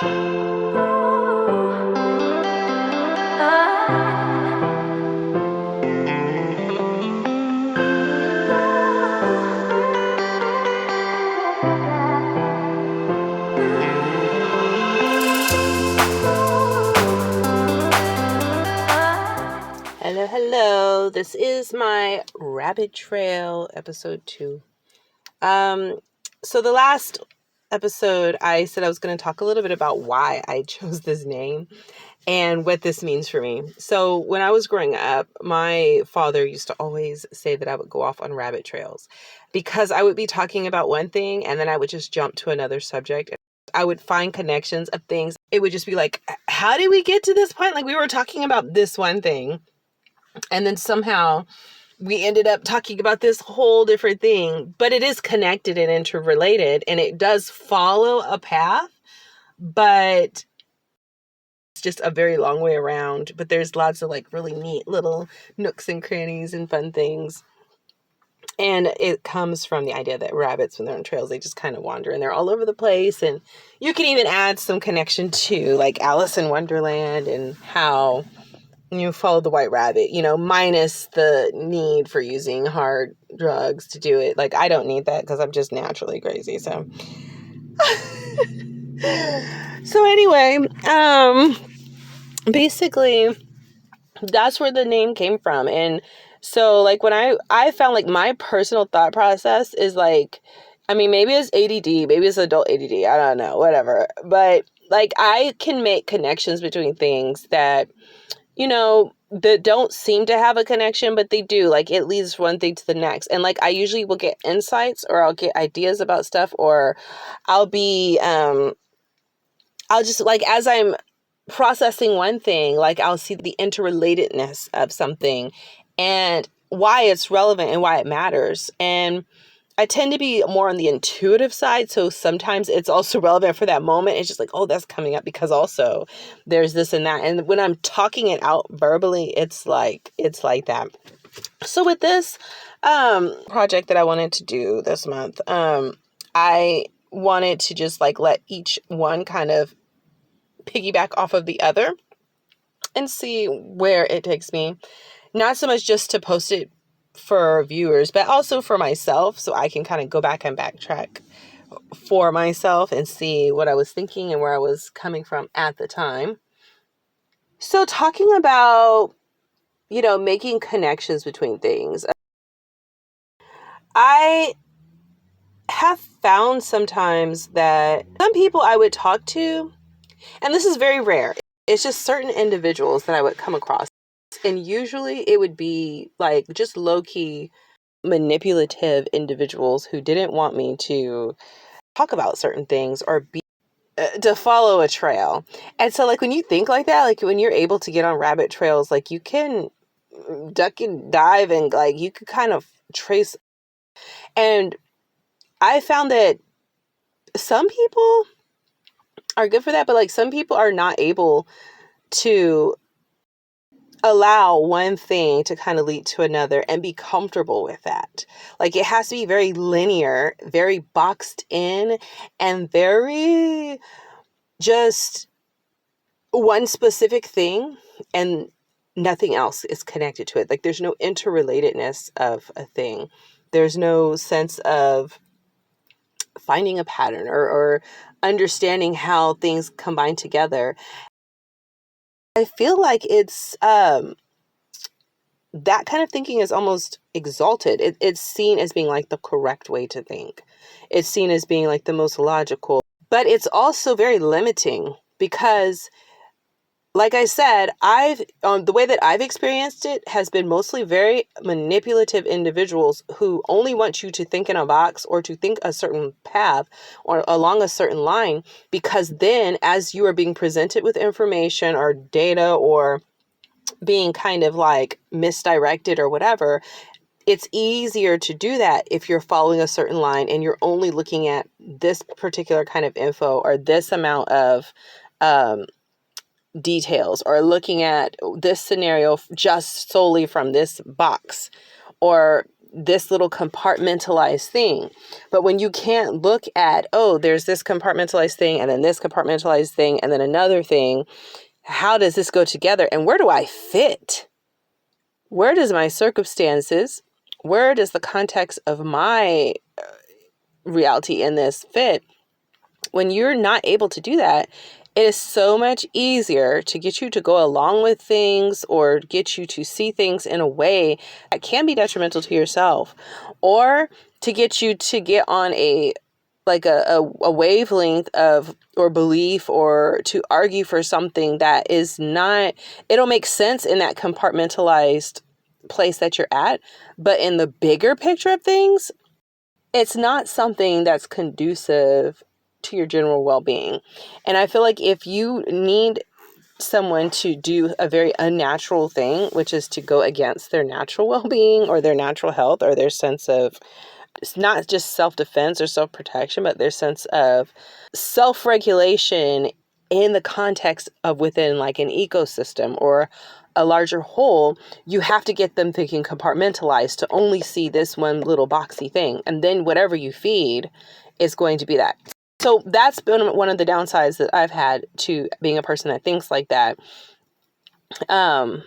Hello, hello. This is my rabbit trail episode 2. So the last episode, I said I was going to talk a little bit about why I chose this name and what this means for me. So when I was growing up, my father used to always say that I would go off on rabbit trails because I would be talking about one thing and then I would just jump to another subject. I would find connections of things. It would just be like, how did we get to this point? Like we were talking about this one thing. And then somehow we ended up talking about this whole different thing, but it is connected and interrelated and it does follow a path, but it's just a very long way around. But there's lots of like really neat little nooks and crannies and fun things. And it comes from the idea that rabbits, when they're on trails, they just kind of wander and they're all over the place. And you can even add some connection to like Alice in Wonderland and how you follow the white rabbit, minus the need for using hard drugs to do it. Like, I don't need that because I'm just naturally crazy. So, anyway, basically, that's where the name came from. And so, like, when I found, like, my personal thought process is, like, I mean, maybe it's ADD, maybe it's adult ADD, I don't know, whatever. But, like, I can make connections between things that that don't seem to have a connection, but they do. Like, it leads one thing to the next. And, like, I usually will get insights or I'll get ideas about stuff, or I'll be, I'll just, like, as I'm processing one thing, like, I'll see the interrelatedness of something and why it's relevant and why it matters. And I tend to be more on the intuitive side. So sometimes it's also relevant for that moment. It's just like, oh, that's coming up because also there's this and that. And when I'm talking it out verbally, it's like that. So with this project that I wanted to do this month, I wanted to just like let each one kind of piggyback off of the other and see where it takes me. Not so much just to post it for viewers, but also for myself, so I can kind of go back and backtrack for myself and see what I was thinking and where I was coming from at the time. So talking about, making connections between things, I have found sometimes that some people I would talk to, and this is very rare, it's just certain individuals that I would come across, and usually it would be like just low-key manipulative individuals who didn't want me to talk about certain things or be to follow a trail. And so like when you think like that, like when you're able to get on rabbit trails, like you can duck and dive and like you could kind of trace. And I found that some people are good for that, but like some people are not able to allow one thing to kind of lead to another and be comfortable with that. Like it has to be very linear, very boxed in, and very just one specific thing and nothing else is connected to it. Like there's no interrelatedness of a thing. There's no sense of finding a pattern or understanding how things combine together. I feel like it's that kind of thinking is almost exalted. It's seen as being like the correct way to think. It's seen as being like the most logical, but it's also very limiting because, like I said, the way that I've experienced it has been mostly very manipulative individuals who only want you to think in a box or to think a certain path or along a certain line, because then as you are being presented with information or data or being kind of like misdirected or whatever, it's easier to do that if you're following a certain line and you're only looking at this particular kind of info or this amount of details or looking at this scenario just solely from this box or this little compartmentalized thing. But when you can't look at, oh, there's this compartmentalized thing and then this compartmentalized thing and then another thing, how does this go together? And where do I fit? Where does my circumstances, where does the context of my reality in this fit? When you're not able to do that, it is so much easier to get you to go along with things or get you to see things in a way that can be detrimental to yourself, or to get you to get on a wavelength of or belief, or to argue for something that is not, it'll make sense in that compartmentalized place that you're at, but in the bigger picture of things, it's not something that's conducive to your general well-being. And I feel like if you need someone to do a very unnatural thing, which is to go against their natural well-being or their natural health or their sense of, it's not just self-defense or self-protection, but their sense of self-regulation in the context of within like an ecosystem or a larger whole, you have to get them thinking compartmentalized to only see this one little boxy thing. And then whatever you feed is going to be that. So that's been one of the downsides that I've had to being a person that thinks like that. And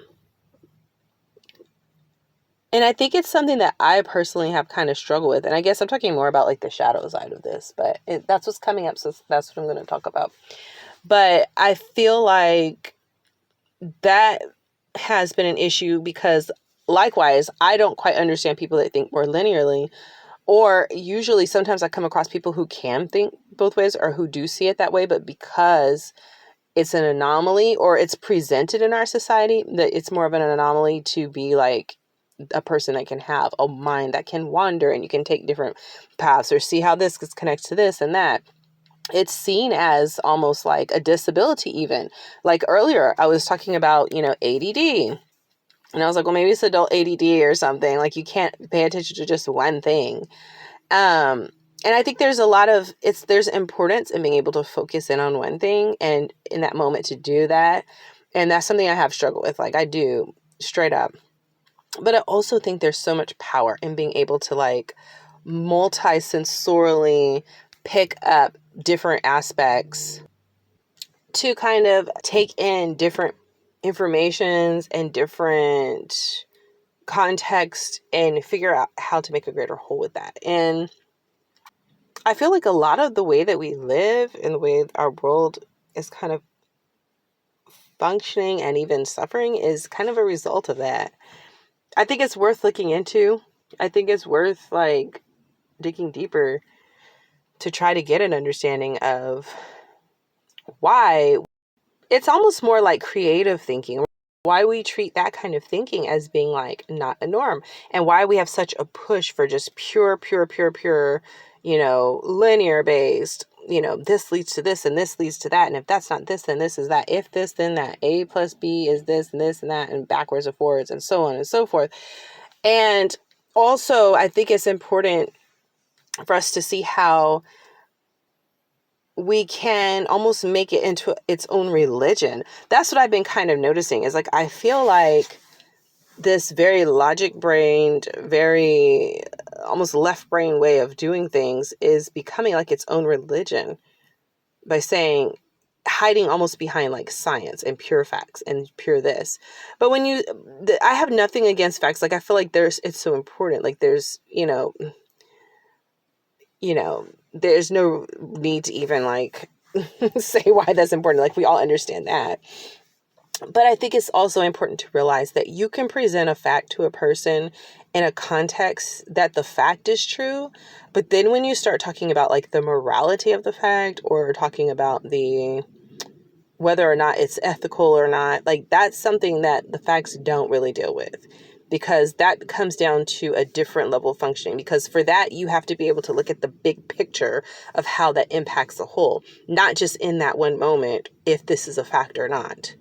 I think it's something that I personally have kind of struggled with. And I guess I'm talking more about like the shadow side of this, but that's what's coming up. So that's what I'm going to talk about. But I feel like that has been an issue because likewise, I don't quite understand people that think more linearly. Or usually sometimes I come across people who can think both ways or who do see it that way, but because it's an anomaly or it's presented in our society, that it's more of an anomaly to be like a person that can have a mind that can wander and you can take different paths or see how this connects to this and that. It's seen as almost like a disability even. Like earlier, I was talking about, ADD. And I was like, well, maybe it's adult ADD or something. Like you can't pay attention to just one thing. And I think there's there's importance in being able to focus in on one thing and in that moment to do that. And that's something I have struggled with. Like I do straight up. But I also think there's so much power in being able to like multi-sensorially pick up different aspects to kind of take in different informations and different context and figure out how to make a greater whole with that. And I feel like a lot of the way that we live and the way our world is kind of functioning and even suffering is kind of a result of that. I think it's worth looking into. I think it's worth like digging deeper to try to get an understanding of why. It's almost more like creative thinking, why we treat that kind of thinking as being like not a norm, and why we have such a push for just pure, linear based, this leads to this and this leads to that. And if that's not this, then this is that. If this, then that. A plus B is this and this and that, and backwards and forwards and so on and so forth. And also, I think it's important for us to see how we can almost make it into its own religion. That's what I've been kind of noticing is like, I feel like this very logic brained, very almost left brain way of doing things is becoming like its own religion by hiding almost behind like science and pure facts and pure this. But when I have nothing against facts. Like I feel like it's so important. Like there's, there's no need to even like say why that's important. Like we all understand that. But I think it's also important to realize that you can present a fact to a person in a context that the fact is true. But then when you start talking about like the morality of the fact or talking about whether or not it's ethical or not, like that's something that the facts don't really deal with. Because that comes down to a different level of functioning. Because for that, you have to be able to look at the big picture of how that impacts the whole. Not just in that one moment, if this is a fact or not,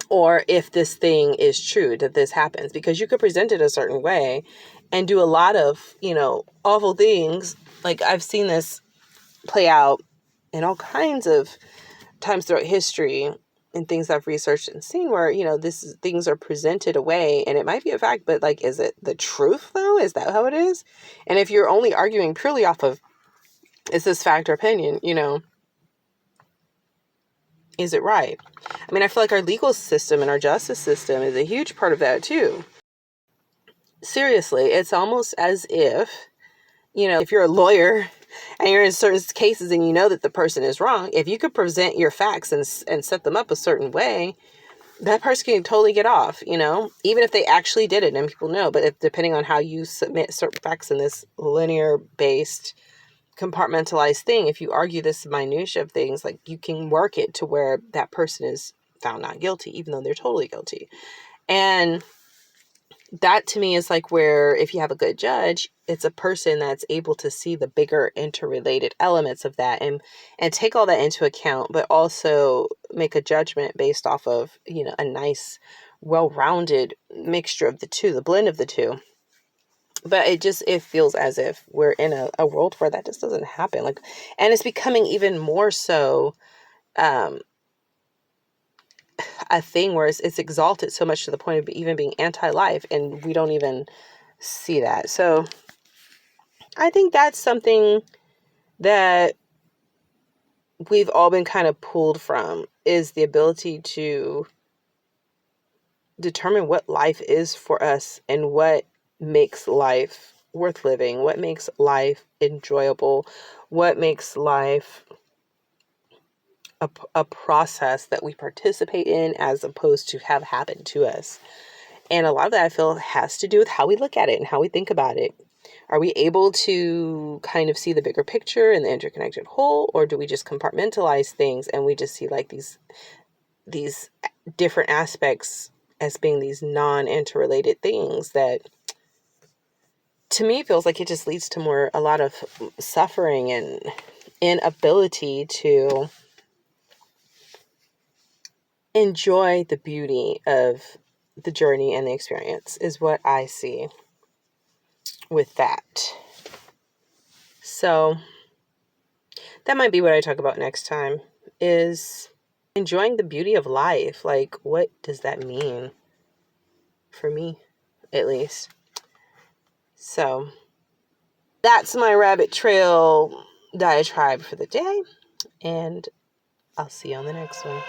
or if this thing is true, that this happens. Because you could present it a certain way and do a lot of, awful things. Like I've seen this play out in all kinds of times throughout history and things I've researched and seen where, things are presented away and it might be a fact, but like, is it the truth though? Is that how it is? And if you're only arguing purely off of, is this fact or opinion, is it right? I mean, I feel like our legal system and our justice system is a huge part of that too. Seriously, it's almost as if, if you're a lawyer and you're in certain cases and you know that the person is wrong, if you could present your facts and set them up a certain way, that person can totally get off, even if they actually did it and people know. But depending on how you submit certain facts in this linear based compartmentalized thing, if you argue this minutia of things, like you can work it to where that person is found not guilty, even though they're totally guilty. And that to me is like where if you have a good judge, it's a person that's able to see the bigger interrelated elements of that and take all that into account, but also make a judgment based off of, a nice, well-rounded mixture of the two, the blend of the two. But it feels as if we're in a world where that just doesn't happen. Like, and it's becoming even more so, a thing where it's exalted so much to the point of even being anti-life, and we don't even see that. So I think that's something that we've all been kind of pulled from, is the ability to determine what life is for us and what makes life worth living, what makes life enjoyable, what makes life a process that we participate in as opposed to have happened to us. And a lot of that I feel has to do with how we look at it and how we think about it. Are we able to kind of see the bigger picture and the interconnected whole, or do we just compartmentalize things and we just see like these different aspects as being these non-interrelated things that to me feels like it just leads to a lot of suffering and inability to enjoy the beauty of the journey and the experience is what I see with that. So that might be what I talk about next time, is enjoying the beauty of life. Like, what does that mean for me, at least? So that's my rabbit trail diatribe for the day, and I'll see you on the next one.